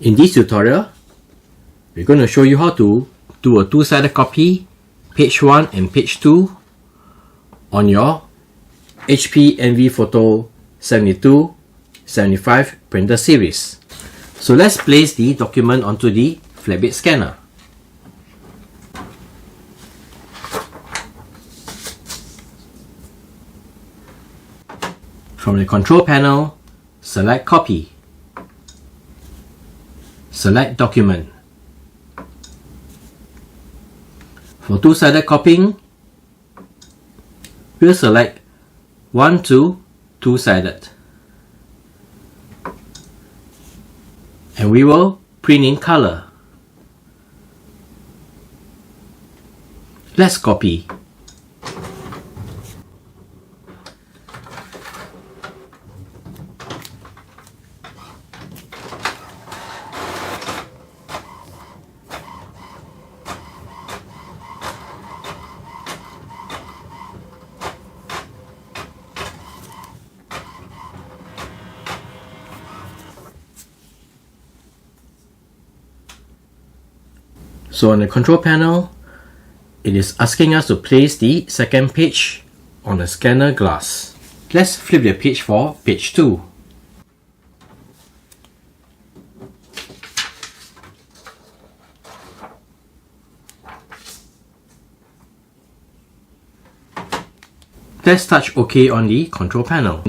In this tutorial, we're going to show you how to do a two-sided copy, page 1 and page 2 on your HP Envy Photo 7275 printer series. So let's place the document onto the flatbed scanner. From the control panel, select Copy. Select Document. For two-sided copying, we'll select 1 to 2-sided. And we will print in color. Let's copy. So on the control panel, it is asking us to place the second page on the scanner glass. Let's flip the page for page 2. Let's touch OK on the control panel.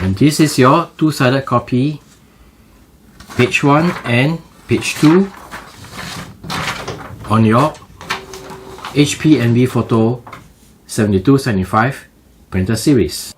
And this is your two-sided copy, page 1 and page 2 on your HP Envy Photo 7275 printer series.